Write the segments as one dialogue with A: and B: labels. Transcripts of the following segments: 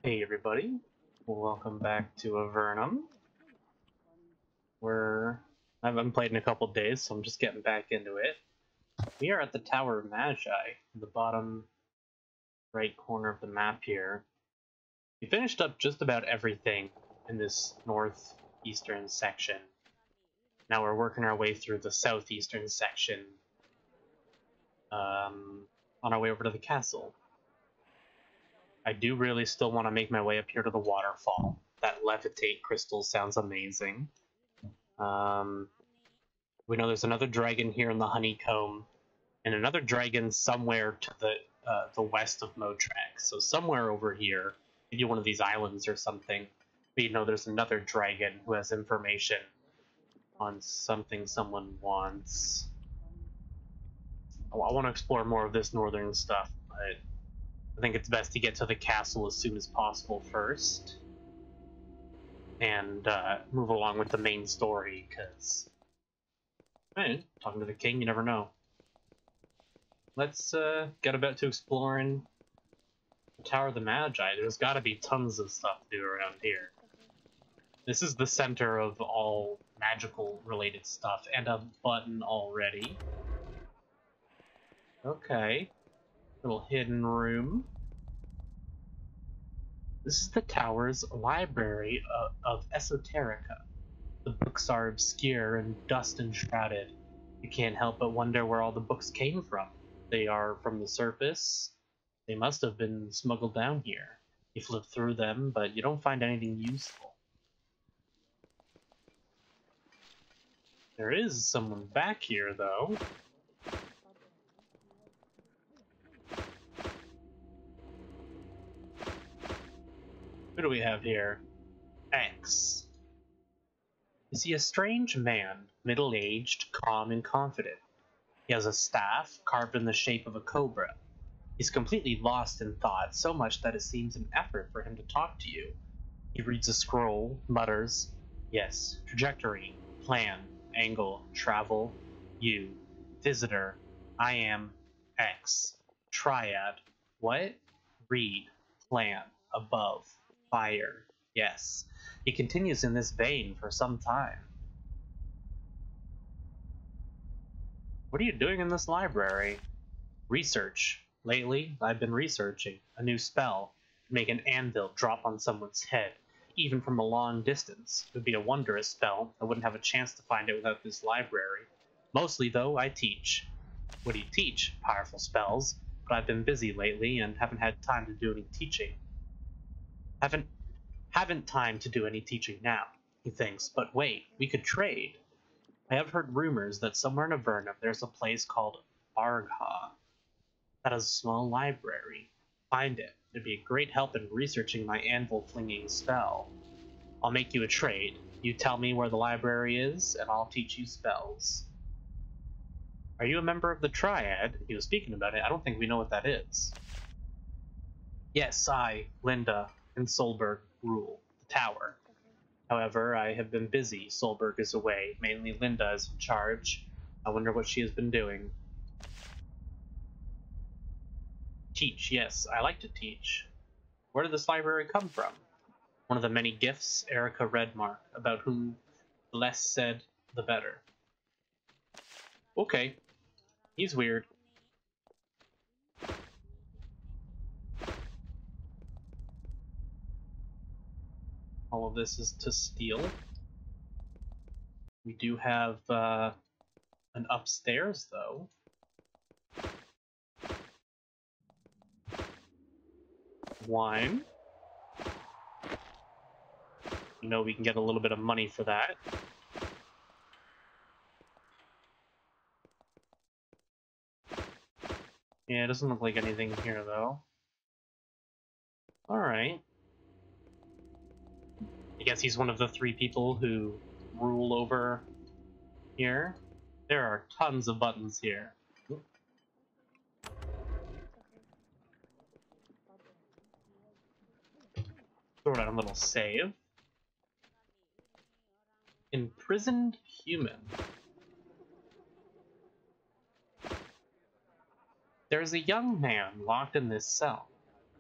A: Hey everybody, welcome back to Avernum. I haven't played in a couple days, so I'm just getting back into it. We are at the Tower of Magi, in the bottom right corner of the map here. We finished up just about everything in this northeastern section. Now we're working our way through the southeastern section, on our way over to the castle. I do really still want to make my way up here to the waterfall. That levitate crystal sounds amazing. We know there's another dragon here in the honeycomb, and another dragon somewhere to the west of Motrax. So somewhere over here, maybe one of these islands or something. We know there's another dragon who has information on something someone wants. I want to explore more of this northern stuff, but I think it's best to get to the castle as soon as possible first, and move along with the main story, because, hey, talking to the king, you never know. Let's get about to exploring the Tower of the Magi. There's got to be tons of stuff to do around here. This is the center of all magical related stuff, and a button already. Okay. Little hidden room. This is the tower's library of Esoterica. The books are obscure and dust enshrouded. You can't help but wonder where all the books came from. They are from the surface. They must have been smuggled down here. You flip through them, but you don't find anything useful. There is someone back here, though. Who do we have here? X. Is he a strange man, middle-aged, calm, and confident? He has a staff carved in the shape of a cobra. He's completely lost in thought, so much that it seems an effort for him to talk to you. He reads a scroll, mutters, yes, trajectory, plan, angle, travel, you, visitor, I am, X, triad, what? Read, plan, above, fire, yes. He continues in this vein for some time. What are you doing in this library? Research. Lately, I've been researching a new spell to make an anvil drop on someone's head, even from a long distance. It would be a wondrous spell. I wouldn't have a chance to find it without this library. Mostly, though, I teach. What do you teach? Powerful spells. But I've been busy lately and haven't had time to do any teaching. Haven't time to do any teaching now, he thinks. But wait, we could trade. I have heard rumors that somewhere in Avernum there's a place called Argha that has a small library. Find it. It'd be a great help in researching my anvil-flinging spell. I'll make you a trade. You tell me where the library is, and I'll teach you spells. Are you a member of the Triad? He was speaking about it. I don't think we know what that is. Yes, I, Linda, and Solberg rule the tower. However, I have been busy. Solberg is away. Mainly Linda is in charge. I wonder what she has been doing. Teach, yes, I like to teach. Where did this library come from? One of the many gifts Erica Redmark, about whom the less said, the better. Okay. He's weird. All of this is to steal. We do have an upstairs, though. Wine. You know we can get a little bit of money for that. Yeah, it doesn't look like anything here, though. Alright. I guess he's one of the 3 people who rule over here. There are tons of buttons here. Throw down a little save. Imprisoned human. There is a young man locked in this cell.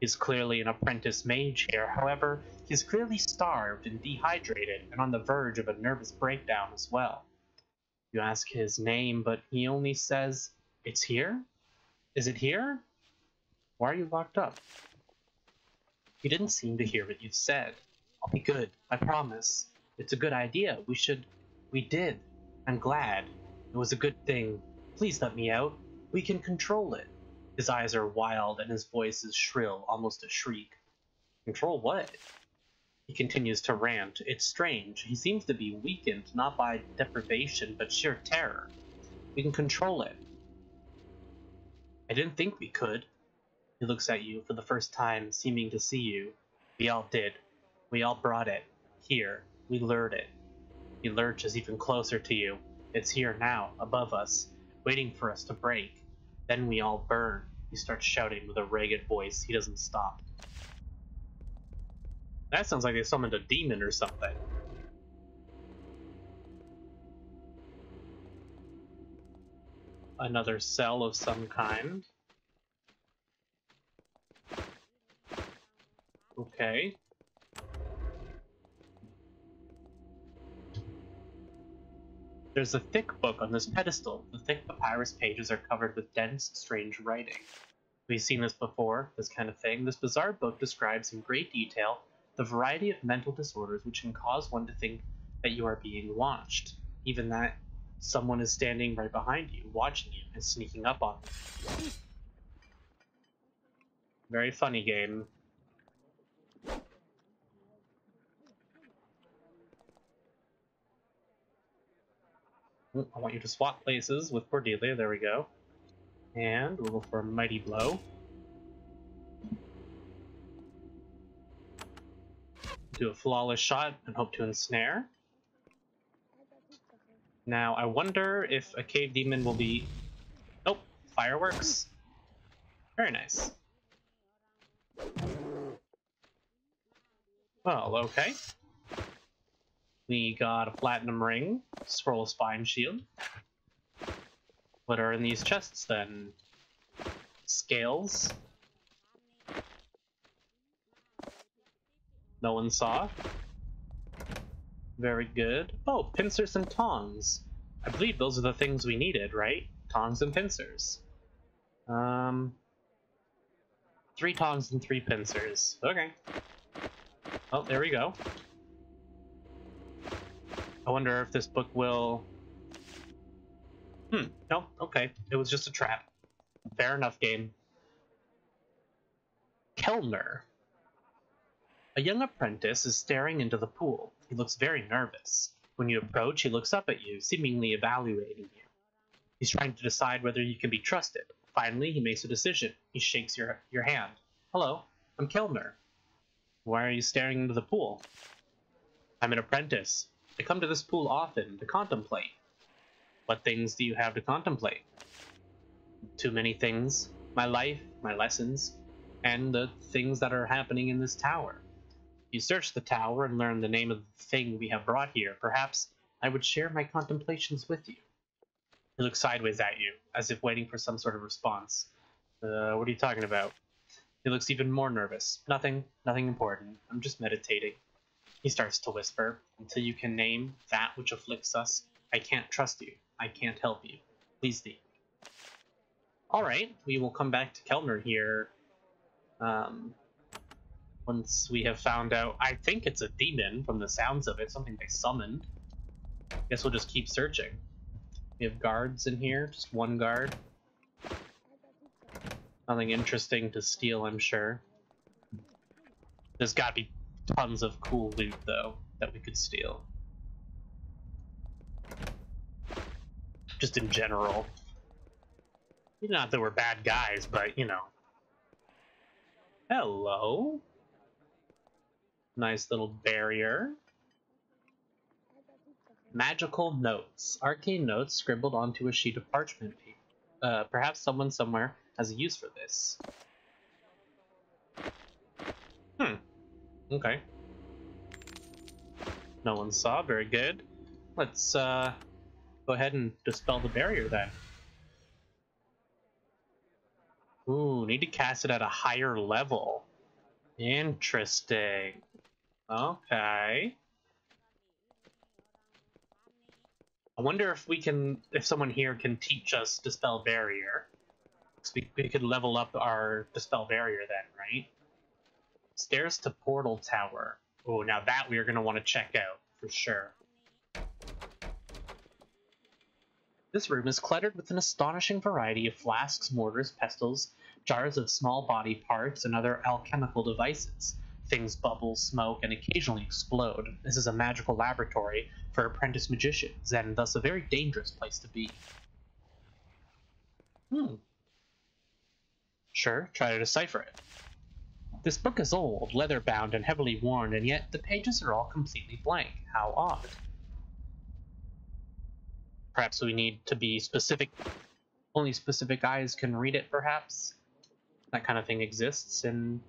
A: He's clearly an apprentice mage here, however, he's clearly starved and dehydrated and on the verge of a nervous breakdown as well. You ask his name, but he only says, "It's here? Is it here? Why are you locked up?" He didn't seem to hear what you said. "I'll be good, I promise. It's a good idea. We did. I'm glad. It was a good thing. Please let me out. We can control it." His eyes are wild and his voice is shrill, almost a shriek. "Control what?" He continues to rant. It's strange. He seems to be weakened, not by deprivation, but sheer terror. "We can control it." "I didn't think we could." He looks at you for the first time, seeming to see you. "We all did. We all brought it. Here. We lured it." He lurches even closer to you. "It's here now, above us, waiting for us to break. Then we all burn." He starts shouting with a ragged voice. He doesn't stop. That sounds like they summoned a demon or something. Another cell of some kind. Okay. There's a thick book on this pedestal. The thick papyrus pages are covered with dense, strange writing. We've seen this before, this kind of thing. This bizarre book describes in great detail the variety of mental disorders which can cause one to think that you are being watched. Even that someone is standing right behind you, watching you, and sneaking up on you. Very funny game. I want you to swap places with Cordelia. There we go. And we'll go for a Mighty Blow. Do a flawless shot and hope to ensnare. Now, I wonder if a cave demon will be... Nope, fireworks. Very nice. Well, okay. We got a platinum ring, scroll spine shield. What are in these chests then? Scales. No one saw. Very good. Oh, pincers and tongs. I believe those are the things we needed, right? Tongs and pincers. 3 tongs and 3 pincers. Okay. Oh, there we go. I wonder if this book will... no, okay. It was just a trap. Fair enough, game. Kellner. A young apprentice is staring into the pool. He looks very nervous. When you approach, he looks up at you, seemingly evaluating you. He's trying to decide whether you can be trusted. Finally, he makes a decision. He shakes your hand. "Hello, I'm Kellner." "Why are you staring into the pool?" "I'm an apprentice. I come to this pool often to contemplate." "What things do you have to contemplate?" "Too many things. My life, my lessons, and the things that are happening in this tower. You search the tower and learn the name of the thing we have brought here. Perhaps I would share my contemplations with you." He looks sideways at you, as if waiting for some sort of response. What are you talking about?" He looks even more nervous. Nothing important. I'm just meditating." He starts to whisper, "Until you can name that which afflicts us, I can't trust you. I can't help you. Please leave." Alright, we will come back to Kellner here once we have found out. I think it's a demon from the sounds of it, something they summoned. Guess we'll just keep searching. We have guards in here, just one guard. Nothing interesting to steal, I'm sure. There's gotta be tons of cool loot, though, that we could steal. Just in general. Not that we're bad guys, but, you know. Hello. Nice little barrier. Magical notes. Arcane notes scribbled onto a sheet of parchment paper. Perhaps someone somewhere has a use for this. Okay. No one saw. Very good. Let's go ahead and dispel the barrier then. Ooh, need to cast it at a higher level. Interesting. Okay. I wonder if someone here can teach us Dispel Barrier. We could level up our Dispel Barrier then, right? Stairs to Portal Tower. Oh, now that we are going to want to check out, for sure. This room is cluttered with an astonishing variety of flasks, mortars, pestles, jars of small body parts, and other alchemical devices. Things bubble, smoke, and occasionally explode. This is a magical laboratory for apprentice magicians, and thus a very dangerous place to be. Sure, try to decipher it. This book is old, leather-bound, and heavily worn, and yet the pages are all completely blank. How odd. Perhaps we need to be specific. Only specific eyes can read it, perhaps? That kind of thing exists in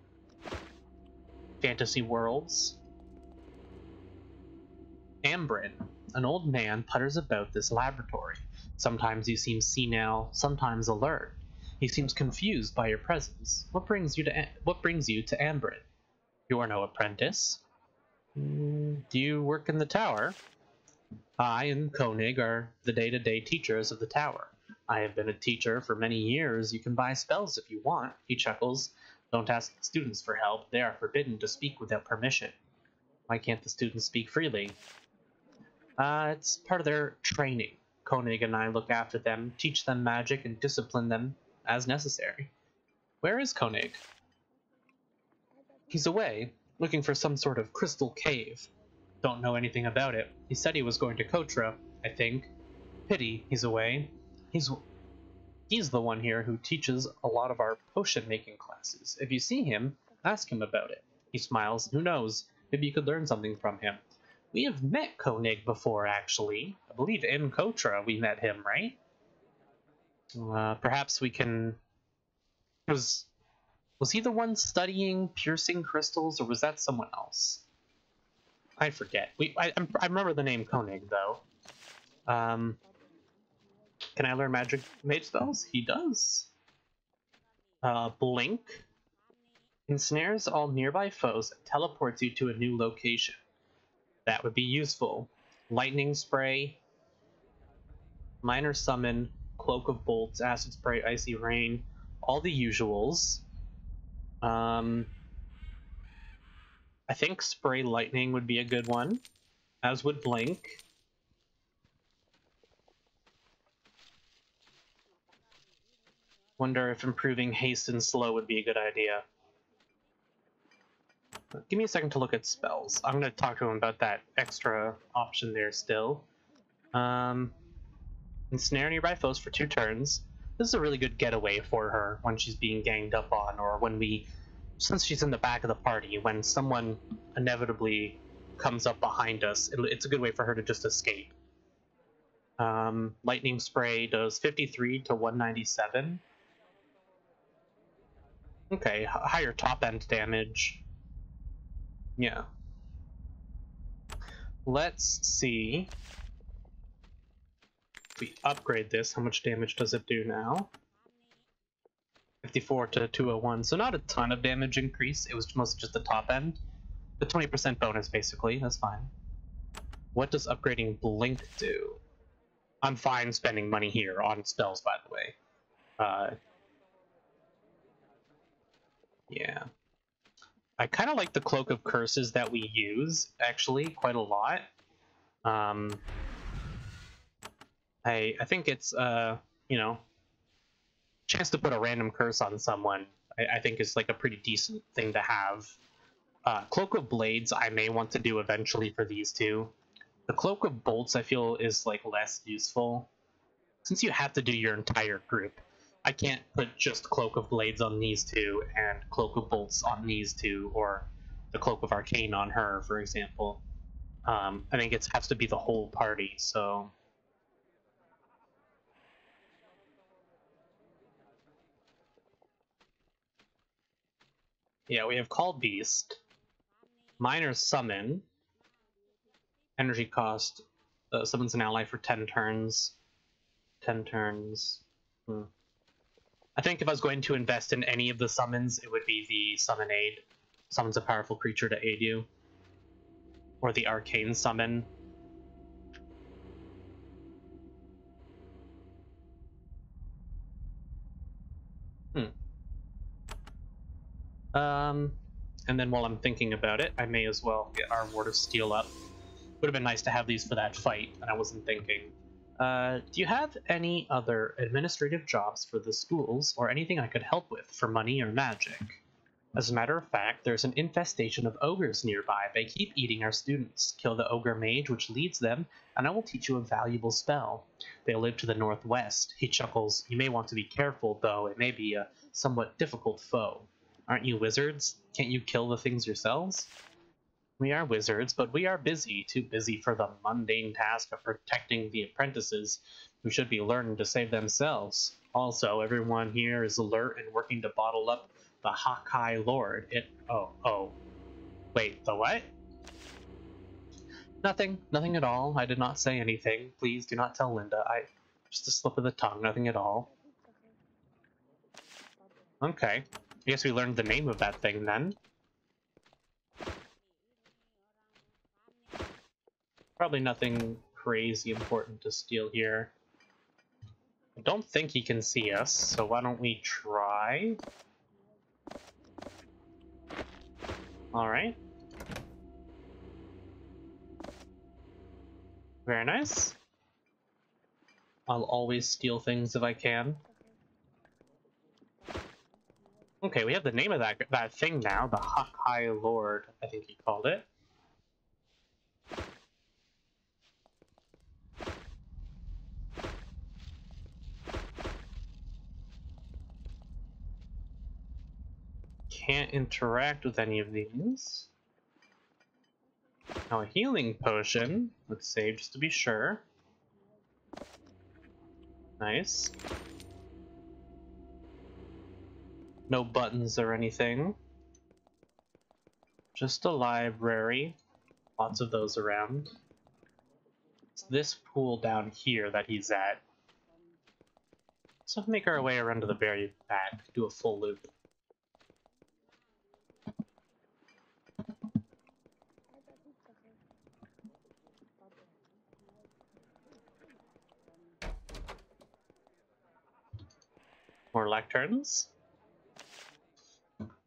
A: fantasy worlds. Ambrin, an old man, putters about this laboratory. Sometimes he seems senile, sometimes alert. He seems confused by your presence. What brings you to Ambrin? You are no apprentice. Do you work in the tower? I and Koenig are the day-to-day teachers of the tower. I have been a teacher for many years. You can buy spells if you want. He chuckles. Don't ask the students for help. They are forbidden to speak without permission. Why can't the students speak freely? It's part of their training. Koenig and I look after them, teach them magic, and discipline them as necessary. Where is Koenig? He's away, looking for some sort of crystal cave. Don't know anything about it. He said he was going to Kotra, I think. Pity he's away. He's the one here who teaches a lot of our potion-making classes. If you see him, ask him about it. He smiles. Who knows? Maybe you could learn something from him. We have met Koenig before, actually. I believe in Kotra we met him, right? Perhaps we can... Was he the one studying piercing crystals, or was that someone else? I forget. I remember the name Koenig, though. Can I learn magic mage spells? He does. Blink. Ensnares all nearby foes and teleports you to a new location. That would be useful. Lightning Spray. Minor Summon. Cloak of Bolts. Acid Spray. Icy Rain. All the usuals. I think Spray Lightning would be a good one. As would Blink. Wonder if improving haste and slow would be a good idea. Give me a second to look at spells. I'm going to talk to him about that extra option there still. Ensnare nearby foes for 2 turns. This is a really good getaway for her when she's being ganged up on, or since she's in the back of the party, when someone inevitably comes up behind us, it's a good way for her to just escape. Lightning Spray does 53 to 197. Okay, higher top-end damage. Yeah. Let's see. If we upgrade this, how much damage does it do now? 54 to 201, so not a ton of damage increase. It was mostly just the top end. The 20% bonus, basically. That's fine. What does upgrading Blink do? I'm fine spending money here on spells, by the way. Yeah. I kind of like the Cloak of Curses that we use, actually, quite a lot. I think it's, chance to put a random curse on someone, I think is like a pretty decent thing to have. Cloak of Blades I may want to do eventually for these two. The Cloak of Bolts I feel is like less useful. Since you have to do your entire group, I can't put just Cloak of Blades on these two and Cloak of Bolts on these two, or the Cloak of Arcane on her, for example. I think it has to be the whole party, so... Yeah, we have Call Beast, Minor Summon, energy cost, summons an ally for 10 turns. 10 turns. I think if I was going to invest in any of the summons, it would be the Summon Aid. Summons a powerful creature to aid you. Or the arcane summon. And then while I'm thinking about it, I may as well get our Ward of Steel up. Would have been nice to have these for that fight, and I wasn't thinking. Do you have any other administrative jobs for the schools, or anything I could help with for money or magic? As a matter of fact, there's an infestation of ogres nearby. They keep eating our students. Kill the ogre mage which leads them, and I will teach you a valuable spell. They live to the northwest. He chuckles. You may want to be careful, though. It may be a somewhat difficult foe. Aren't you wizards? Can't you kill the things yourselves? We are wizards, but we are busy, too busy for the mundane task of protecting the apprentices, who should be learning to save themselves. Also, everyone here is alert and working to bottle up the Hakai Lord. Wait, the what? Nothing at all. I did not say anything. Please do not tell Linda. Just a slip of the tongue, nothing at all. Okay. I guess we learned the name of that thing then. Probably nothing crazy important to steal here. I don't think he can see us, so why don't we try? Alright. Very nice. I'll always steal things if I can. Okay, we have the name of that thing now, the Hakai Lord, I think he called it. Can't interact with any of these. Now a healing potion. Let's save just to be sure. Nice. No buttons or anything. Just a library. Lots of those around. It's this pool down here that he's at. So make our way around to the very back. Do a full loop. More lecterns.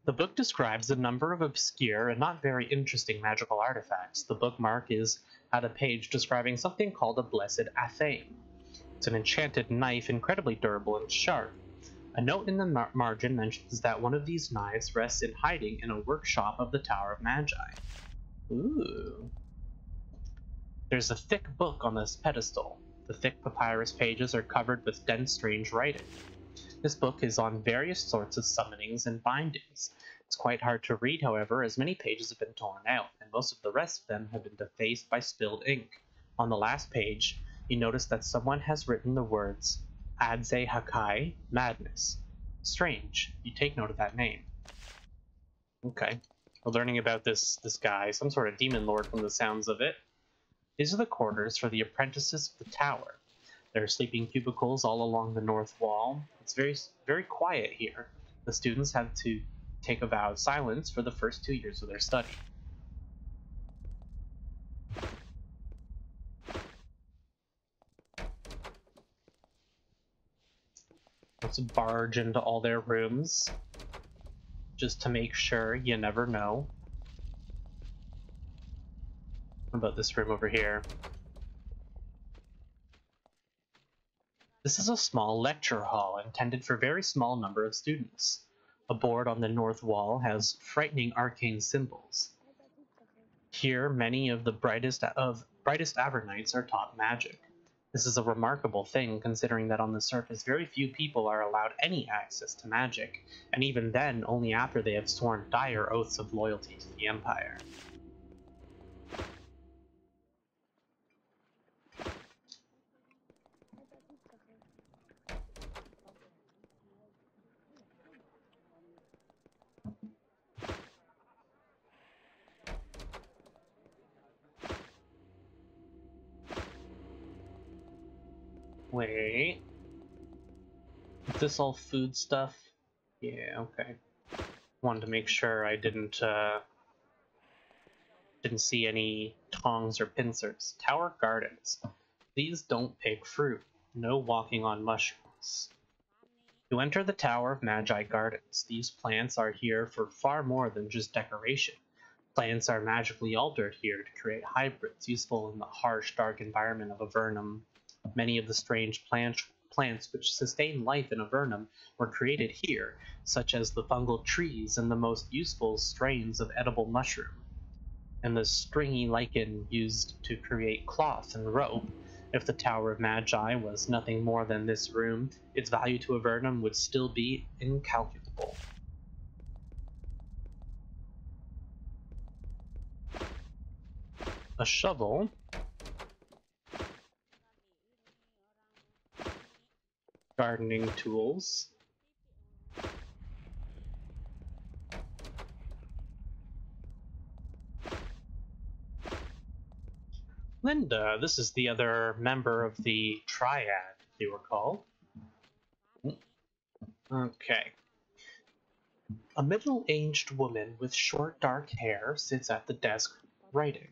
A: The book describes a number of obscure and not very interesting magical artifacts. The bookmark is at a page describing something called a blessed athame. It's an enchanted knife, incredibly durable and sharp. A note in the margin mentions that one of these knives rests in hiding in a workshop of the Tower of Magi. Ooh. There's a thick book on this pedestal. The thick papyrus pages are covered with dense, strange writing. This book is on various sorts of summonings and bindings. It's quite hard to read, however, as many pages have been torn out, and most of the rest of them have been defaced by spilled ink. On the last page, you notice that someone has written the words Adze Hakai, madness. Strange. You take note of that name. Okay. We're learning about this guy, some sort of demon lord from the sounds of it. These are the quarters for the apprentices of the tower. There are sleeping cubicles all along the north wall. It's very quiet here. The students have to take a vow of silence for the first 2 years of their study. Let's barge into all their rooms, just to make sure. You never know. What about this room over here? This is a small lecture hall intended for a very small number of students. A board on the north wall has frightening arcane symbols. Here, many of the brightest Avernites are taught magic. This is a remarkable thing, considering that on the surface very few people are allowed any access to magic, and even then only after they have sworn dire oaths of loyalty to the Empire. Wait. Is this all food stuff? Yeah, okay. Wanted to make sure I didn't see any tongs or pincers. Tower gardens. These don't pick fruit. No walking on mushrooms. To enter the Tower of Magi gardens, these plants are here for far more than just decoration. Plants are magically altered here to create hybrids useful in the harsh, dark environment of Avernum. Many of the strange plants which sustain life in Avernum were created here, such as the fungal trees and the most useful strains of edible mushroom, and the stringy lichen used to create cloth and rope. If the Tower of Magi was nothing more than this room, its value to Avernum would still be incalculable. A shovel. Gardening tools. Linda, this is the other member of the Triad, if you recall. Okay. A middle-aged woman with short dark hair sits at the desk writing.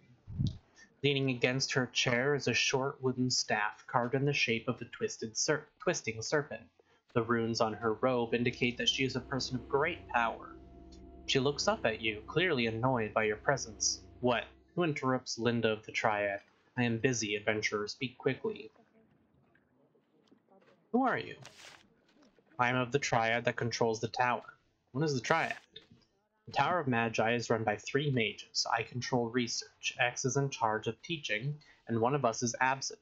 A: Leaning against her chair is a short wooden staff carved in the shape of a twisting serpent. The runes on her robe indicate that she is a person of great power. She looks up at you, clearly annoyed by your presence. What? Who interrupts Linda of the Triad? I am busy, adventurer. Speak quickly. Who are you? I am of the Triad that controls the tower. What is the Triad? The Tower of Magi is run by 3 mages. I control research. X is in charge of teaching, and one of us is absent.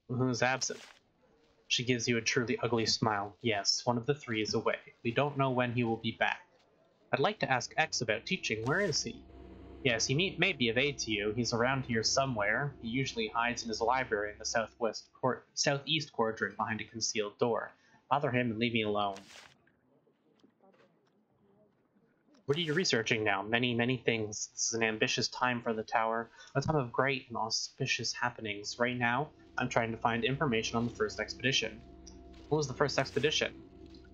A: Who is absent? She gives you a truly ugly smile. Yes, one of the 3 is away. We don't know when he will be back. I'd like to ask X about teaching. Where is he? Yes, he may be of aid to you. He's around here somewhere. He usually hides in his library in the southeast quadrant behind a concealed door. Bother him and leave me alone. What are you researching now? Many, many things. This is an ambitious time for the tower, a time of great and auspicious happenings. Right now, I'm trying to find information on the first expedition. What was the first expedition?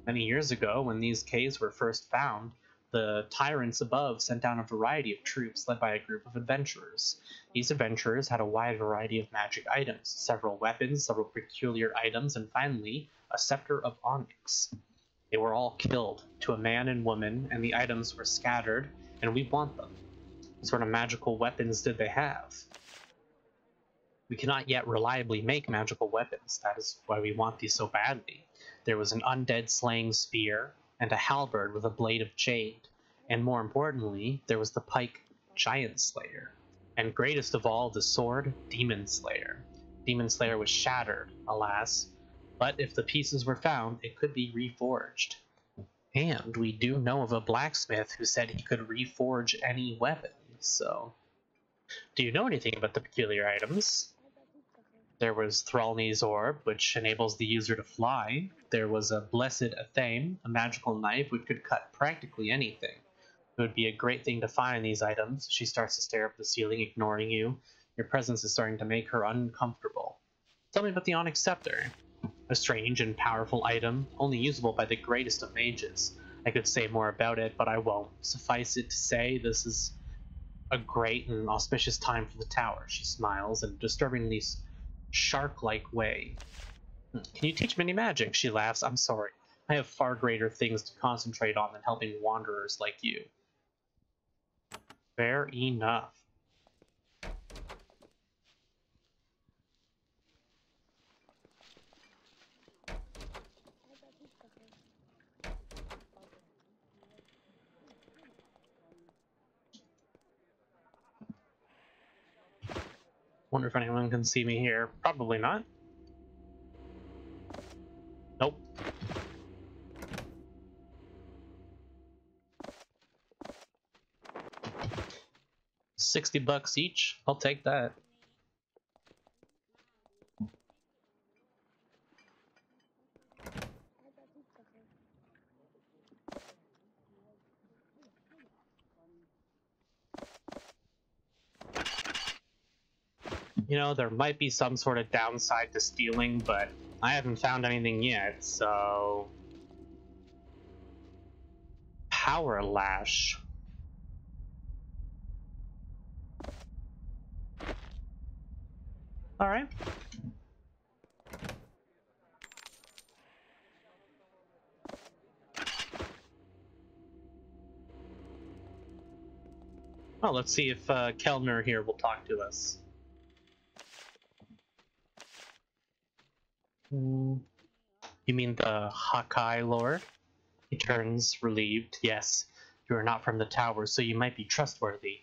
A: Many years ago, when these caves were first found, the tyrants above sent down a variety of troops led by a group of adventurers. These adventurers had a wide variety of magic items, several weapons, several peculiar items, and finally, a scepter of onyx. They were all killed, to a man and woman, and the items were scattered, and we want them. What sort of magical weapons did they have? We cannot yet reliably make magical weapons. That is why we want these so badly. There was an undead slaying spear, and a halberd with a blade of jade, and more importantly, there was the pike Giant Slayer, and greatest of all, the sword Demon Slayer. Demon Slayer was shattered, alas, but if the pieces were found, it could be reforged. And we do know of a blacksmith who said he could reforge any weapon, so... Do you know anything about the peculiar items? There was Thralney's Orb, which enables the user to fly. There was a Blessed Athame, a magical knife which could cut practically anything. It would be a great thing to find these items. She starts to stare up at the ceiling, ignoring you. Your presence is starting to make her uncomfortable. Tell me about the Onyx Scepter. A strange and powerful item, only usable by the greatest of mages. I could say more about it, but I won't. Suffice it to say, this is a great and auspicious time for the tower. She smiles in a disturbingly shark-like way. Can you teach me any magic? She laughs. I'm sorry. I have far greater things to concentrate on than helping wanderers like you. Fair enough. Wonder if anyone can see me here. Probably not. Nope. $60 each. I'll take that. You know, there might be some sort of downside to stealing, but I haven't found anything yet, so... Power Lash. Alright. Well, let's see if Kellner here will talk to us. You mean the Hakai Lord? He turns, relieved. Yes, you are not from the tower, so you might be trustworthy.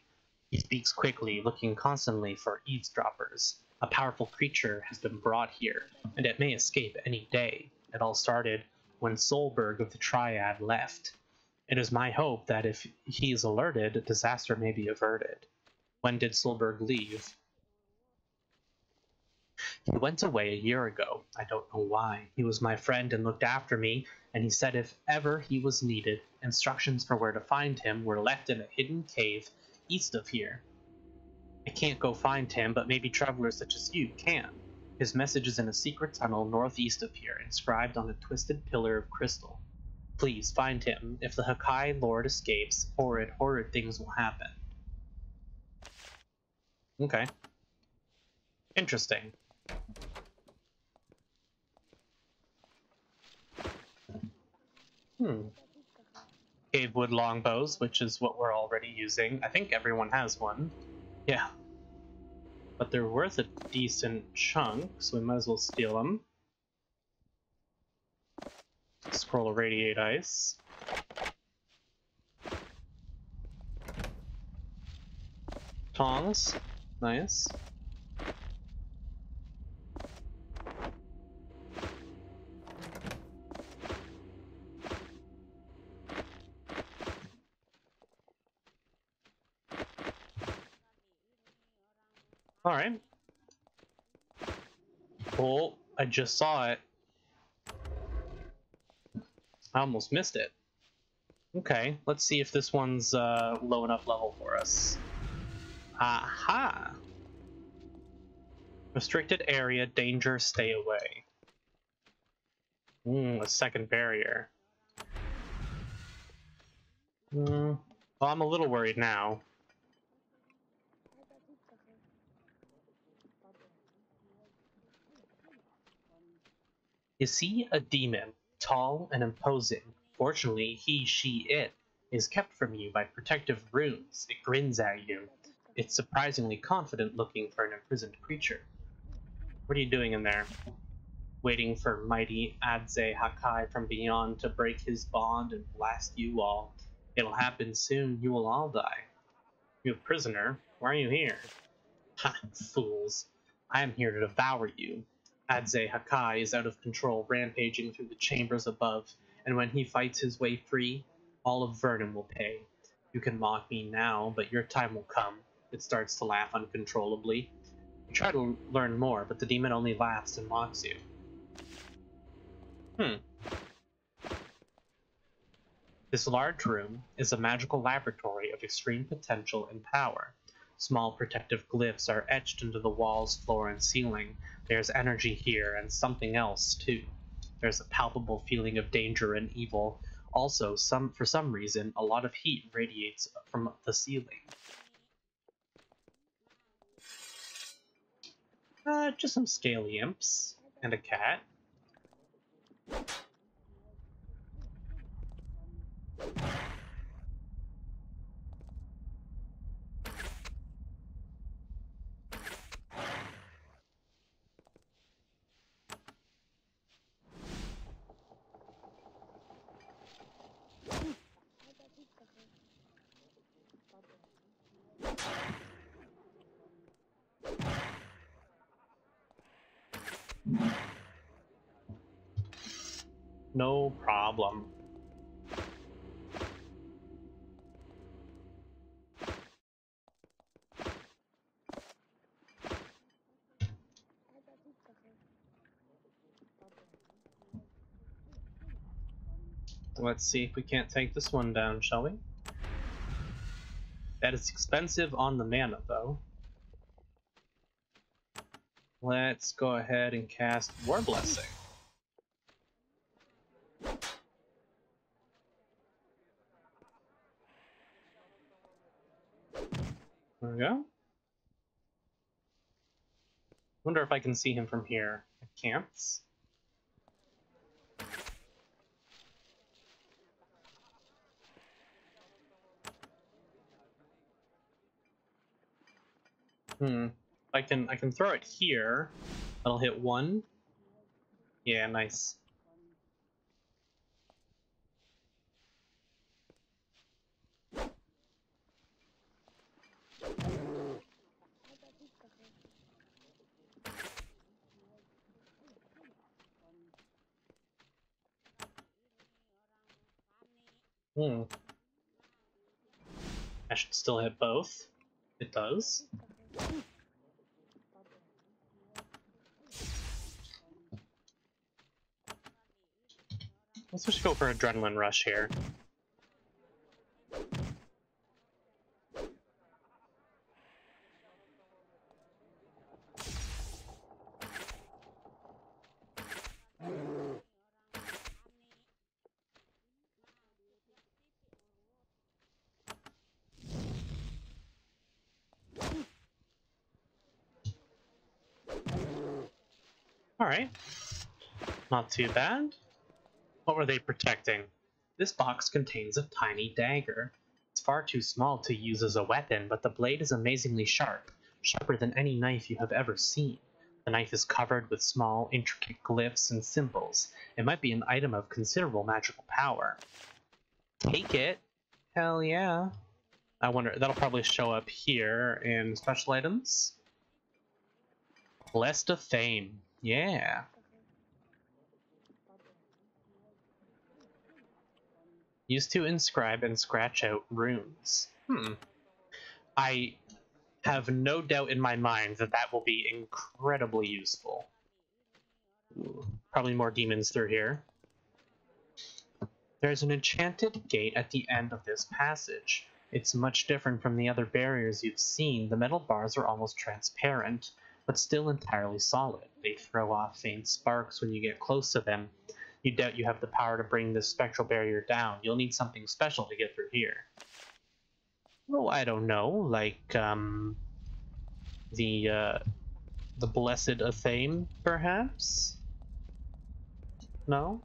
A: He speaks quickly, looking constantly for eavesdroppers. A powerful creature has been brought here, and it may escape any day. It all started when Solberg of the Triad left. It is my hope that if he is alerted, disaster may be averted. When did Solberg leave? He went away a year ago. I don't know why. He was my friend and looked after me, and he said if ever he was needed, instructions for where to find him were left in a hidden cave east of here. I can't go find him, but maybe travelers such as you can. His message is in a secret tunnel northeast of here, inscribed on a twisted pillar of crystal. Please find him. If the Hakai Lord escapes, horrid things will happen. Okay. Interesting. Cave wood longbows, which is what we're already using. I think everyone has one. Yeah. But they're worth a decent chunk, so we might as well steal them. Scroll of Radiate Ice. Tongs. Nice. Alright. Oh, I just saw it. I almost missed it. Okay, let's see if this one's low enough level for us. Aha! Restricted area, danger, stay away. A second barrier. Well, I'm a little worried now. You see a demon, tall and imposing. Fortunately, he, she, it is kept from you by protective runes. It grins at you. It's surprisingly confident looking for an imprisoned creature. What are you doing in there? Waiting for mighty Adze Hakai from beyond to break his bond and blast you all. It'll happen soon. You will all die. You a prisoner? Why are you here? Ha, fools. I am here to devour you. Adze Hakai is out of control, rampaging through the chambers above, and when he fights his way free, all of Avernum will pay. You can mock me now, but your time will come. It starts to laugh uncontrollably. You try to learn more, but the demon only laughs and mocks you. This large room is a magical laboratory of extreme potential and power. Small protective glyphs are etched into the walls, floor, and ceiling. There's energy here, and something else, too. There's a palpable feeling of danger and evil. Also, for some reason, a lot of heat radiates from the ceiling. Just some scaly imps. And a cat. No problem. Let's see if we can't take this one down, shall we? That is expensive on the mana, though. Let's go ahead and cast War Blessing. There we go. Wonder if I can see him from here. I can't. I can throw it here. That'll hit one. Yeah, nice. I should still hit both. It does. Let's just go for Adrenaline Rush here. Alright. Not too bad. What were they protecting? This box contains a tiny dagger. It's far too small to use as a weapon, but the blade is amazingly sharp, sharper than any knife you have ever seen. The knife is covered with small, intricate glyphs and symbols. It might be an item of considerable magical power. Take it? Hell yeah. I wonder, that'll probably show up here in special items. Blessed of Fame. Yeah. Used to inscribe and scratch out runes. I have no doubt in my mind that that will be incredibly useful. Ooh, probably more demons through here. There's an enchanted gate at the end of this passage. It's much different from the other barriers you've seen. The metal bars are almost transparent, but still entirely solid. They throw off faint sparks when you get close to them. You doubt you have the power to bring this spectral barrier down. You'll need something special to get through here. Oh, I don't know, like, the Blessed of Fame, perhaps? No?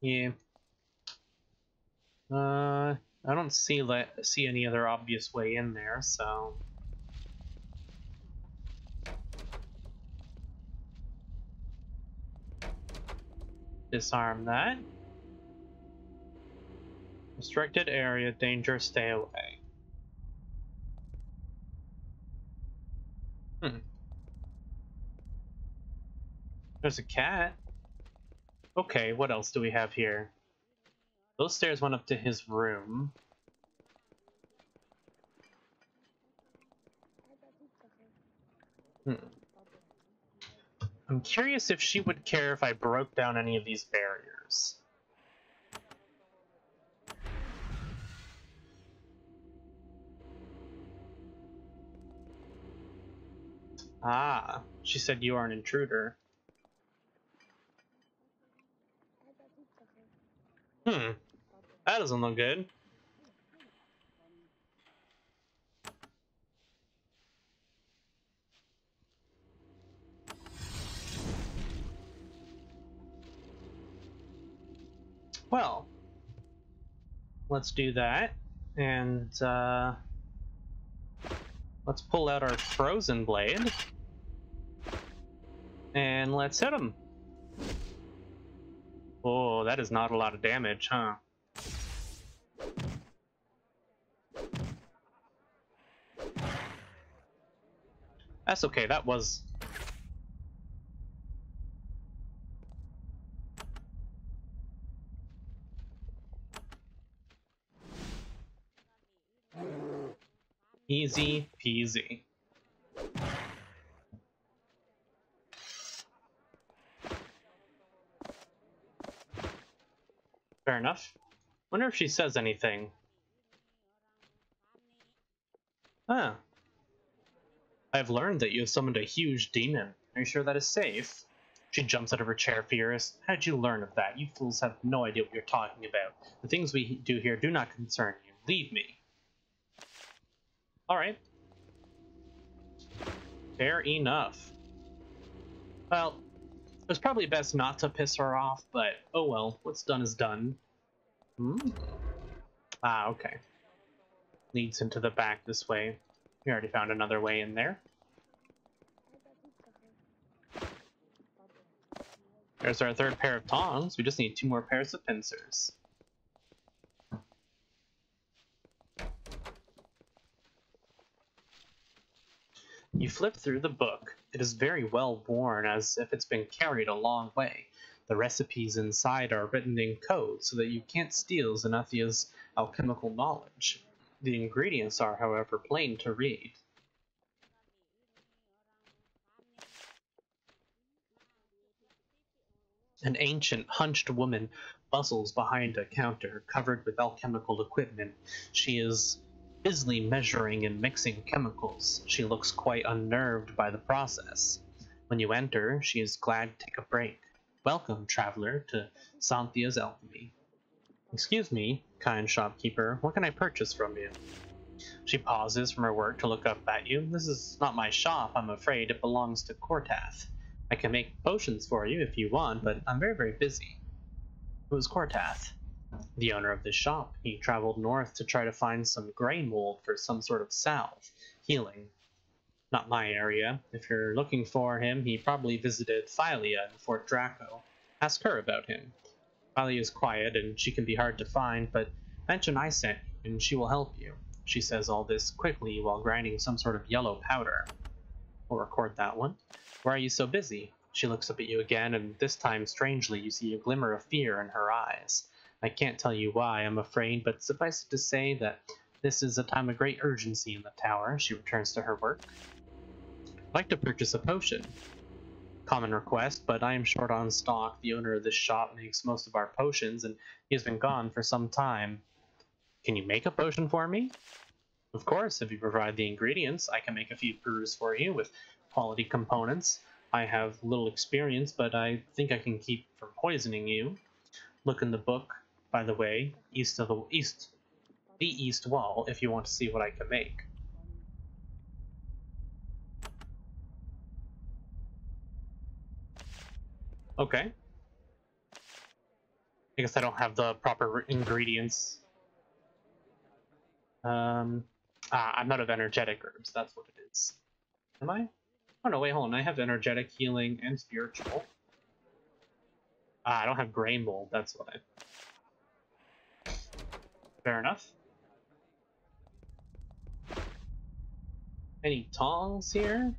A: Yeah. I don't see any other obvious way in there, so... Disarm that. Restricted area, danger, stay away. There's a cat. Okay, what else do we have here? Those stairs went up to his room. I'm curious if she would care if I broke down any of these barriers. Ah, she said you are an intruder. That doesn't look good. Well, let's do that, and let's pull out our frozen blade, and let's hit him. Oh, that is not a lot of damage, huh? That's okay, that was... easy peasy. Fair enough. Wonder if she says anything. Huh. I've learned that you have summoned a huge demon. Are you sure that is safe? She jumps out of her chair, furious. How'd you learn of that? You fools have no idea what you're talking about. The things we do here do not concern you. Leave me. Alright. Fair enough. Well, it was probably best not to piss her off, but oh well, what's done is done. Hmm? Ah, okay. Leads into the back this way. We already found another way in there. There's our third pair of tongs. We just need 2 more pairs of pincers. You flip through the book. It is very well worn, as if it's been carried a long way. The recipes inside are written in code so that you can't steal Zenithia's alchemical knowledge. The ingredients are, however, plain to read. An ancient, hunched woman bustles behind a counter covered with alchemical equipment. She is busily measuring and mixing chemicals. She looks quite unnerved by the process. When you enter, she is glad to take a break. Welcome, traveler, to Xanthia's Alchemy. Excuse me, kind shopkeeper, what can I purchase from you? She pauses from her work to look up at you. This is not my shop, I'm afraid. It belongs to Cortath. I can make potions for you if you want, but I'm very, very busy. Who's Cortath? The owner of this shop. He traveled north to try to find some grain mold for some sort of salve. Healing. Not my area. If you're looking for him, he probably visited Thylia in Fort Draco. Ask her about him. Thylia is quiet and she can be hard to find, but mention I sent you and she will help you. She says all this quickly while grinding some sort of yellow powder. We'll record that one. Why are you so busy? She looks up at you again, and this time, strangely, you see a glimmer of fear in her eyes. I can't tell you why, I'm afraid, but suffice it to say that this is a time of great urgency in the tower. She returns to her work. I'd like to purchase a potion. Common request, but I am short on stock. The owner of this shop makes most of our potions, and he has been gone for some time. Can you make a potion for me? Of course, if you provide the ingredients, I can make a few brews for you with quality components. I have little experience, but I think I can keep from poisoning you. Look in the book, by the way, the east wall, if you want to see what I can make. Okay. I guess I don't have the proper ingredients. I'm out of energetic herbs, that's what it is. Am I? Oh no, wait, hold on. I have energetic, healing, and spiritual. I don't have grain mold, that's what I... Fair enough. Any tongs here?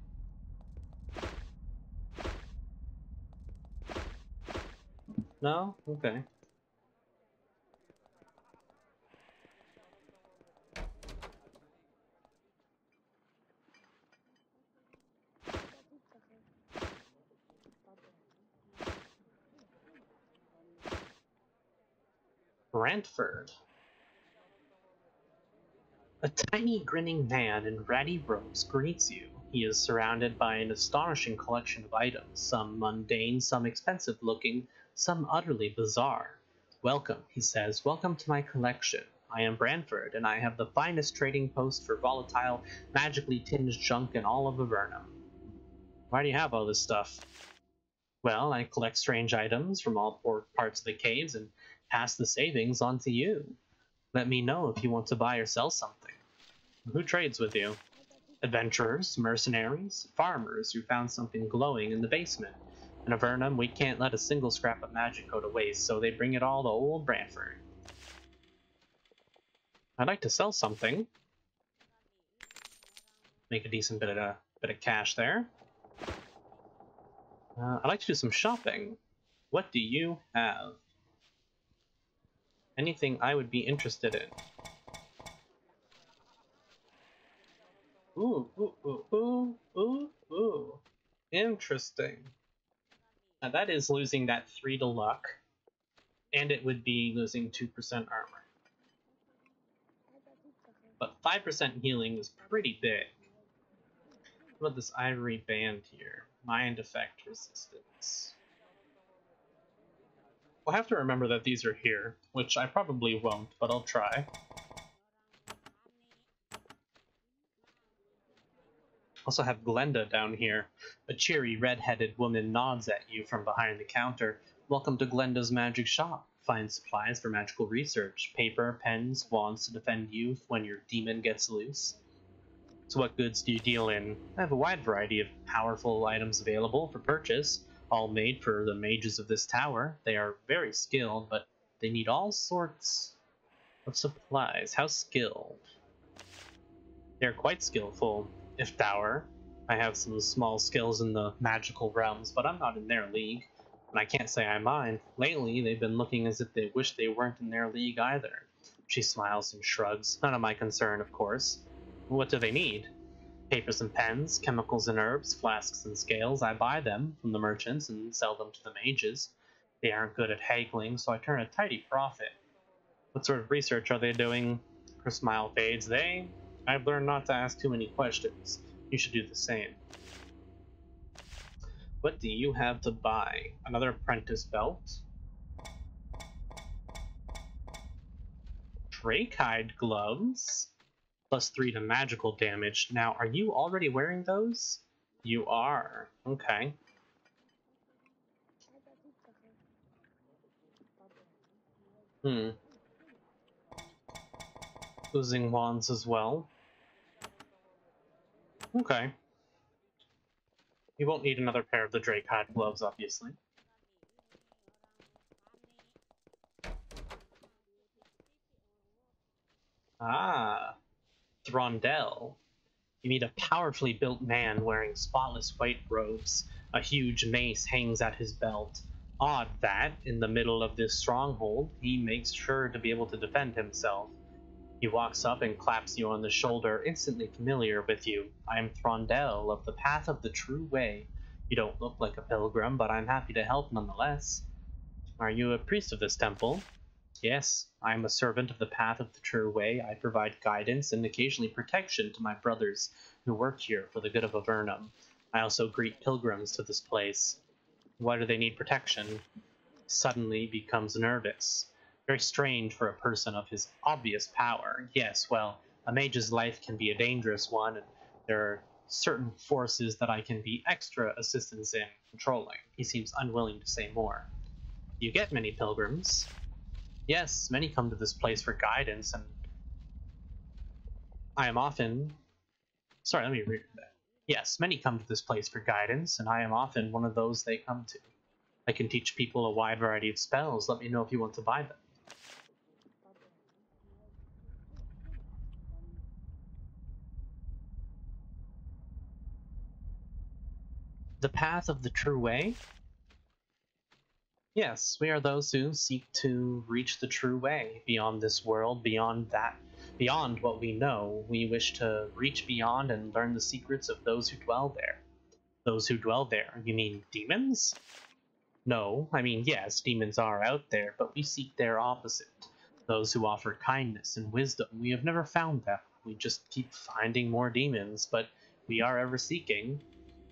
A: No? Okay. Brantford. A tiny grinning man in ratty robes greets you. He is surrounded by an astonishing collection of items, some mundane, some expensive looking, some utterly bizarre. Welcome, he says, welcome to my collection. I am Brantford, and I have the finest trading post for volatile, magically tinged junk in all of Avernum. Why do you have all this stuff? Well, I collect strange items from all parts of the caves and pass the savings on to you. Let me know if you want to buy or sell something. Who trades with you? Adventurers, mercenaries, farmers who found something glowing in the basement. In Avernum, we can't let a single scrap of magic go to waste, so they bring it all to old Brantford. I'd like to sell something. Make a decent bit of cash there. I'd like to do some shopping. What do you have? Anything I would be interested in. Ooh, ooh, ooh, ooh, ooh, ooh. Interesting. Now that is losing that 3 to luck. And it would be losing 2% armor. But 5% healing is pretty big. What about this ivory band here? Mind effect resistance. I'll have to remember that these are here, which I probably won't, but I'll try. Also have Glenda down here. A cheery, red-headed woman nods at you from behind the counter. Welcome to Glenda's magic shop. Find supplies for magical research. Paper, pens, wands to defend you when your demon gets loose. So what goods do you deal in? I have a wide variety of powerful items available for purchase, all made for the mages of this tower. They are very skilled, but they need all sorts of supplies. How skilled? They're quite skillful, if dour. I have some small skills in the magical realms, but I'm not in their league, and I can't say I mind. Lately, they've been looking as if they wish they weren't in their league either. She smiles and shrugs. None of my concern, of course. What do they need? Papers and pens, chemicals and herbs, flasks and scales. I buy them from the merchants and sell them to the mages. They aren't good at haggling, so I turn a tidy profit. What sort of research are they doing? Her smile fades. I've learned not to ask too many questions. You should do the same. What do you have to buy? Another apprentice belt? Drakehide gloves? +3 to magical damage. Now, are you already wearing those? You are. Okay. Oozing wands as well. Okay. You won't need another pair of the Drakehide gloves, obviously. Ah. Throndell. You meet a powerfully built man wearing spotless white robes. A huge mace hangs at his belt. Odd that, in the middle of this stronghold, he makes sure to be able to defend himself. He walks up and claps you on the shoulder, instantly familiar with you. I am Throndell of the Path of the True Way. You don't look like a pilgrim, but I'm happy to help nonetheless. Are you a priest of this temple? Yes, I am a servant of the Path of the True Way. I provide guidance and occasionally protection to my brothers who work here for the good of Avernum. I also greet pilgrims to this place. Why do they need protection? Suddenly becomes nervous. Very strange for a person of his obvious power. Yes, well, a mage's life can be a dangerous one, and there are certain forces that I can be extra assistance in controlling. He seems unwilling to say more. You get many pilgrims. Yes, many come to this place for guidance, and I am often... Sorry, let me read that. Yes, many come to this place for guidance, and I am often one of those they come to. I can teach people a wide variety of spells. Let me know if you want to buy them. The Path of the True Way? Yes, we are those who seek to reach the true way, beyond this world, beyond what we know. We wish to reach beyond and learn the secrets of those who dwell there. Those who dwell there? You mean demons? No, I mean, yes, demons are out there, but we seek their opposite. Those who offer kindness and wisdom. We have never found them. We just keep finding more demons, but we are ever seeking.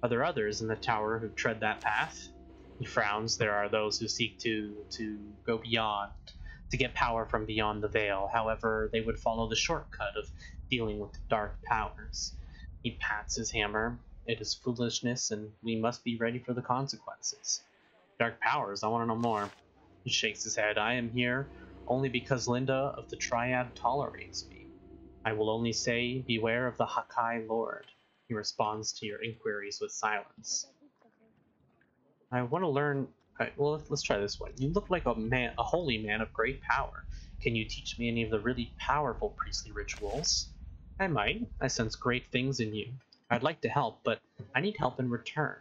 A: Are there others in the tower who tread that path? He frowns. There are those who seek to go beyond, to get power from beyond the veil. However, they would follow the shortcut of dealing with dark powers. He pats his hammer. It is foolishness, and we must be ready for the consequences. Dark powers, I want to know more. He shakes his head. I am here only because Linda of the Triad tolerates me. I will only say, beware of the Hakai Lord. He responds to your inquiries with silence. I want to learn... well, let's try this one. You look like a holy man of great power. Can you teach me any of the really powerful priestly rituals? I might. I sense great things in you. I'd like to help, but I need help in return.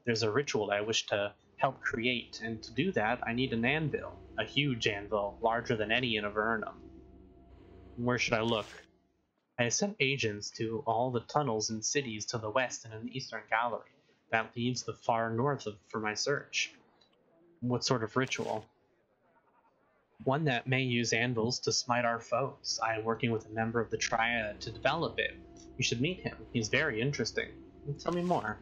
A: There's a ritual I wish to help create, and to do that, I need an anvil. A huge anvil, larger than any in Avernum. Where should I look? I have sent agents to all the tunnels and cities to the west and in the eastern gallery. That leaves the far north for my search. What sort of ritual? One that may use anvils to smite our foes. I am working with a member of the Triad to develop it. You should meet him. He's very interesting. Tell me more.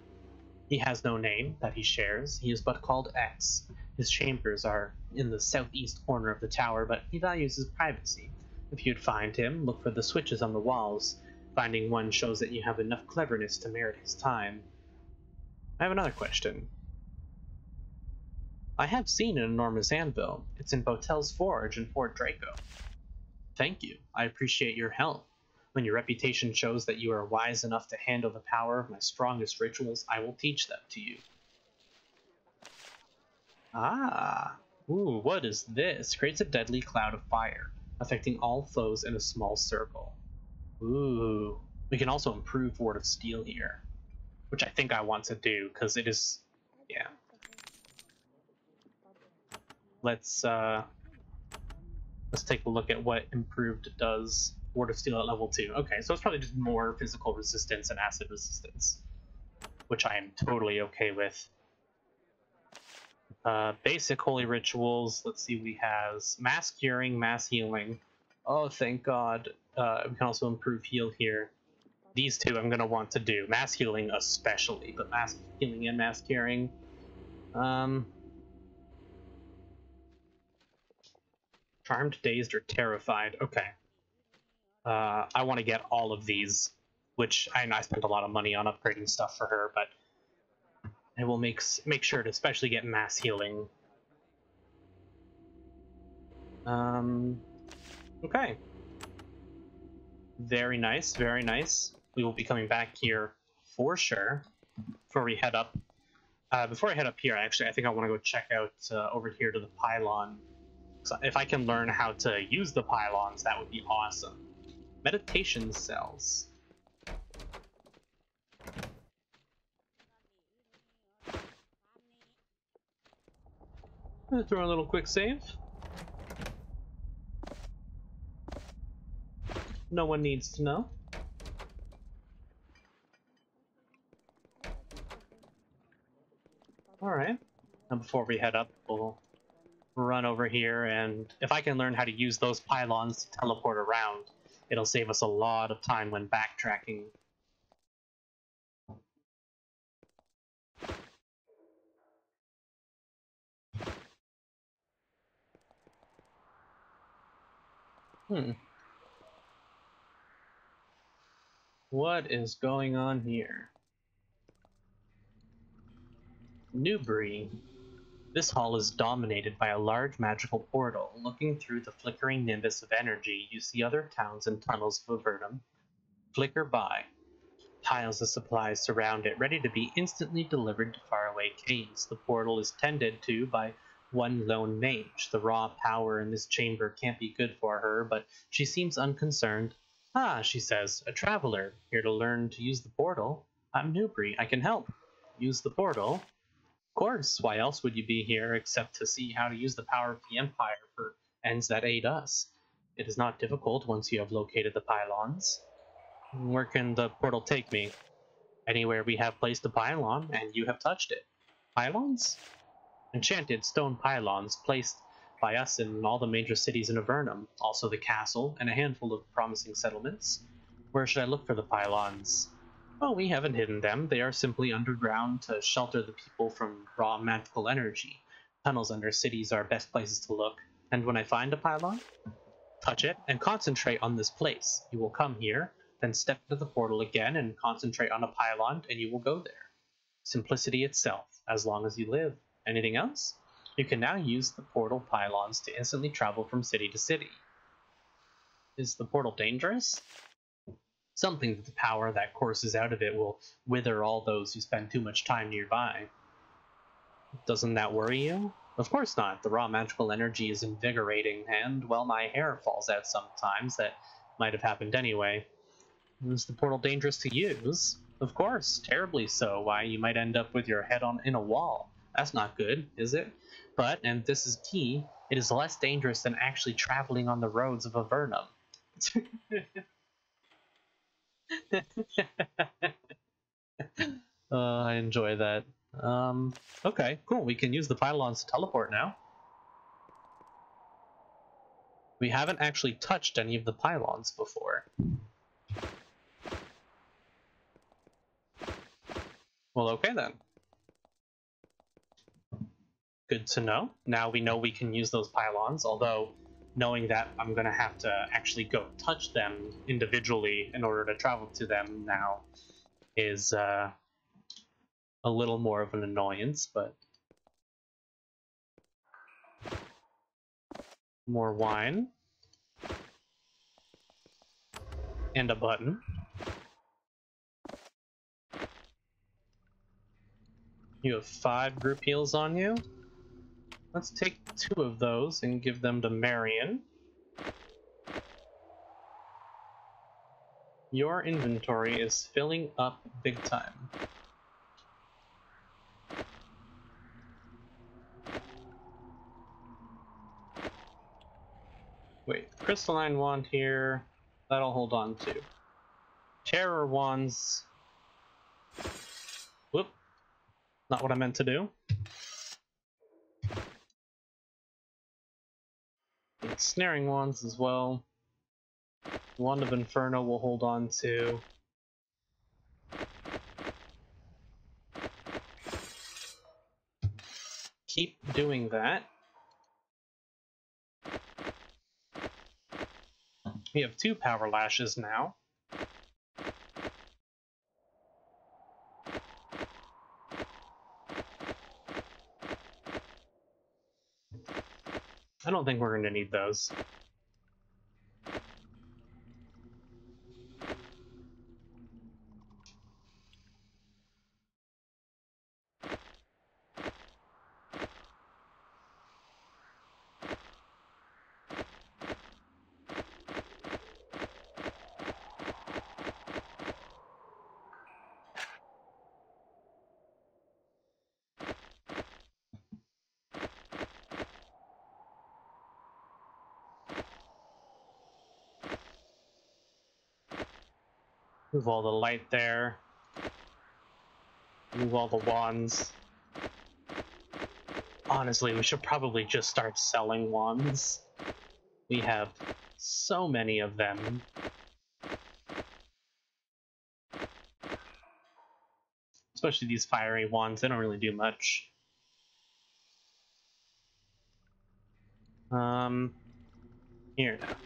A: He has no name that he shares. He is but called X. His chambers are in the southeast corner of the tower, but he values his privacy. If you'd find him, look for the switches on the walls. Finding one shows that you have enough cleverness to merit his time. I have another question. I have seen an enormous anvil. It's in Botel's forge in Fort Draco. Thank you. I appreciate your help. When your reputation shows that you are wise enough to handle the power of my strongest rituals, I will teach them to you. Ah. Ooh, what is this? Creates a deadly cloud of fire, affecting all foes in a small circle. Ooh. We can also improve Ward of Steel here, which I think I want to do, because it is... yeah. Let's take a look at what improved does. Ward of Steel at level 2. Okay, so it's probably just more physical resistance and acid resistance, which I am totally okay with. Basic holy rituals. Let's see, we have mass curing, mass healing. Oh, thank God. We can also improve heal here. These two I'm going to want to do. Mass healing especially, but mass healing and mass curing. Charmed, dazed, or terrified. Okay. I want to get all of these, which I spent a lot of money on upgrading stuff for her, but I will make sure to especially get mass healing. Okay. Very nice, very nice. We will be coming back here for sure before we head up. Before I head up here, actually, I think I want to go check out over here to the pylon. So if I can learn how to use the pylons, that would be awesome. Meditation cells. Throw a little quick save. No one needs to know. Alright. Now before we head up, we'll run over here, and if I can learn how to use those pylons to teleport around, it'll save us a lot of time when backtracking. What is going on here? Newbury. This hall is dominated by a large magical portal. Looking through the flickering nimbus of energy, you see other towns and tunnels of Avernum flicker by. Piles of supplies surround it, ready to be instantly delivered to faraway caves. The portal is tended to by one lone mage. The raw power in this chamber can't be good for her, but she seems unconcerned. Ah, she says, a traveler, here to learn to use the portal. I'm Newbury, I can help. Use the portal? Of course, why else would you be here except to see how to use the power of the Empire for ends that aid us? It is not difficult once you have located the pylons. Where can the portal take me? Anywhere we have placed a pylon, and you have touched it. Pylons? Enchanted stone pylons placed by us in all the major cities in Avernum, also the castle, and a handful of promising settlements. Where should I look for the pylons? Well, we haven't hidden them. They are simply underground to shelter the people from raw magical energy. Tunnels under cities are best places to look. And when I find a pylon, touch it and concentrate on this place. You will come here, then step into the portal again and concentrate on a pylon, and you will go there. Simplicity itself, as long as you live. Anything else? You can now use the portal pylons to instantly travel from city to city. Is the portal dangerous? Something that the power that courses out of it will wither all those who spend too much time nearby. Doesn't that worry you? Of course not. The raw magical energy is invigorating, and, well, my hair falls out sometimes. That might have happened anyway. Is the portal dangerous to use? Of course, terribly so. Why, you might end up with your head in a wall. That's not good, is it? But, and this is key, it is less dangerous than actually traveling on the roads of Avernum. I enjoy that. Okay, cool. We can use the pylons to teleport now. We haven't actually touched any of the pylons before. Well, okay then. Good to know. Now we know we can use those pylons, although knowing that I'm going to have to actually go touch them individually in order to travel to them now is a little more of an annoyance, but more wine and a button. You have 5 group heals on you. Let's take 2 of those and give them to Marion. Your inventory is filling up big time. Wait, crystalline wand here, that'll hold on to. Terror wands. Whoop, not what I meant to do. And snaring wands as well. Wand of Inferno will hold on to. Keep doing that. We have 2 power lashes now. I don't think we're going to need those. Move all the light there. Move all the wands. Honestly, we should probably just start selling wands. We have so many of them. Especially these fiery wands, they don't really do much. Here now.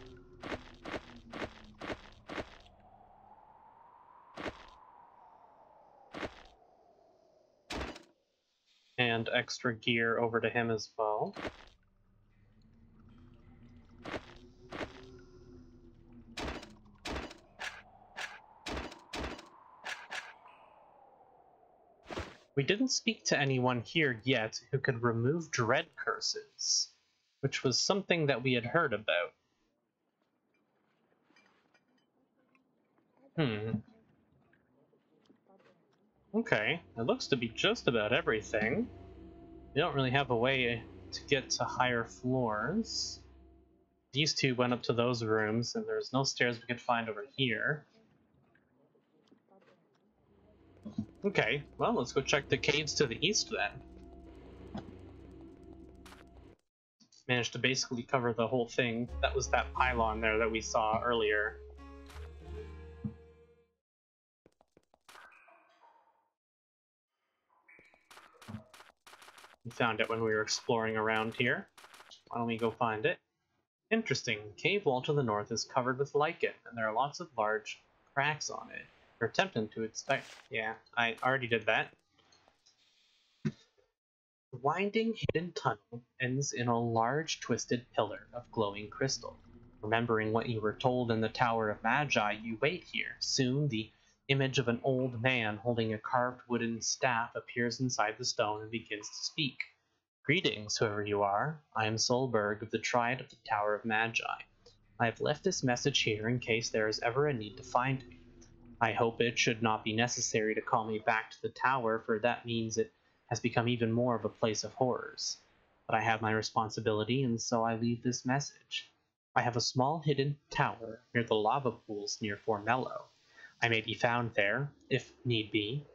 A: And extra gear over to him as well. We didn't speak to anyone here yet who could remove dread curses, which was something that we had heard about. Okay, it looks to be just about everything. We don't really have a way to get to higher floors. These 2 went up to those rooms, and there's no stairs we could find over here. Okay, well, let's go check the caves to the east then. Managed to basically cover the whole thing. That was that pylon there that we saw earlier. We found it when we were exploring around here. Why don't we go find it? Interesting. Cave wall to the north is covered with lichen, and there are lots of large cracks on it. You're tempted to expect... Yeah, I already did that. The winding hidden tunnel ends in a large twisted pillar of glowing crystal. Remembering what you were told in the Tower of Magi, you wait here. Soon the image of an old man holding a carved wooden staff appears inside the stone and begins to speak. Greetings, whoever you are. I am Solberg of the Triad of the Tower of Magi. I have left this message here in case there is ever a need to find me. I hope it should not be necessary to call me back to the tower, for that means it has become even more of a place of horrors. But I have my responsibility, and so I leave this message. I have a small hidden tower near the lava pools near Formello. I may be found there, if need be.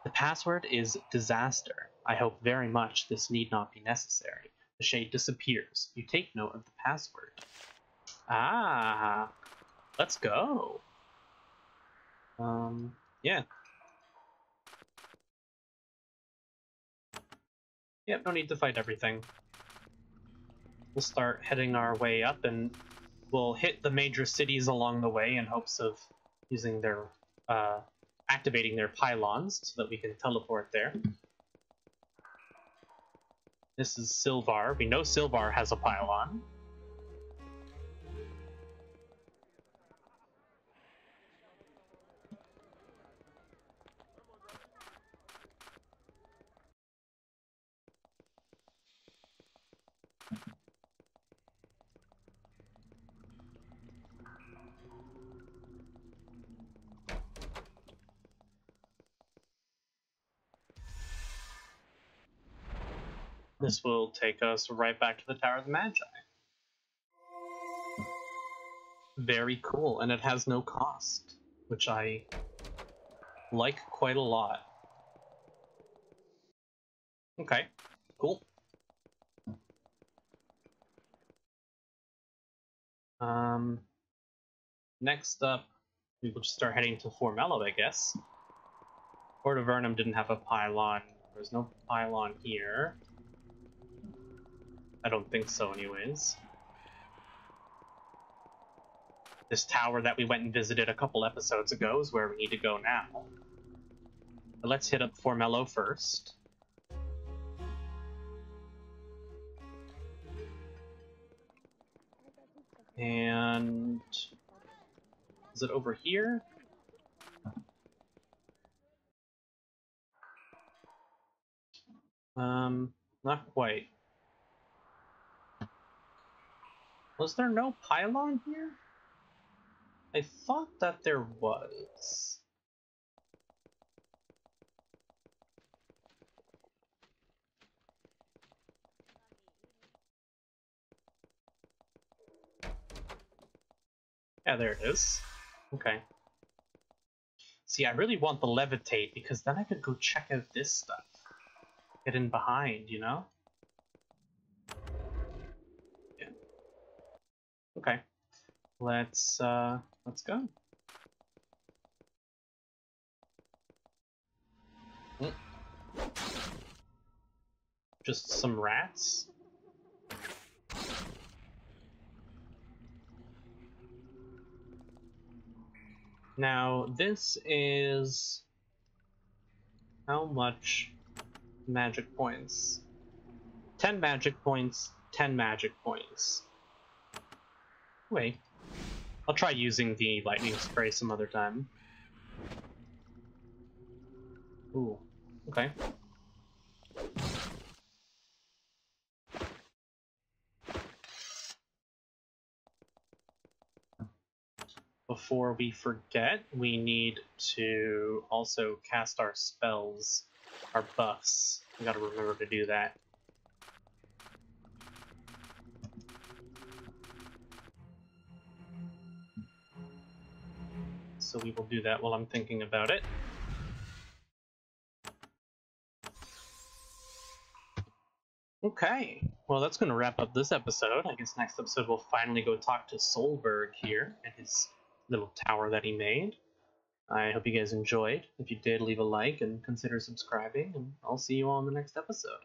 A: The password is disaster. I hope very much this need not be necessary. The shade disappears. You take note of the password. Ah, let's go. Yeah. Yep, no need to fight everything. We'll start heading our way up, and we'll hit the major cities along the way in hopes of using their, activating their pylons so that we can teleport there. This is Silvar. We know Silvar has a pylon. This will take us right back to the Tower of Magi. Very cool, and it has no cost, which I like quite a lot. Okay, cool. Next up, we will just start heading to Formello, I guess. Port of Avernum didn't have a pylon. There's no pylon here. I don't think so, anyways. This tower that we went and visited a couple episodes ago is where we need to go now. But let's hit up Formello first. And is it over here? Not quite. Was there no pylon here? I thought that there was. Yeah, there it is. Okay. See, I really want the levitate because then I could go check out this stuff. Get in behind, you know? Yeah. Okay. Let's go. Just some rats. Now, this is how much magic points? 10 magic points, 10 magic points. Wait. I'll try using the lightning spray some other time. Ooh, okay. Before we forget, we need to also cast our spells, our buffs. We gotta remember to do that. So we will do that while I'm thinking about it. Okay, well that's going to wrap up this episode. I guess next episode we'll finally go talk to Solberg here and his little tower that he made. I hope you guys enjoyed. If you did, leave a like and consider subscribing, and I'll see you all in the next episode.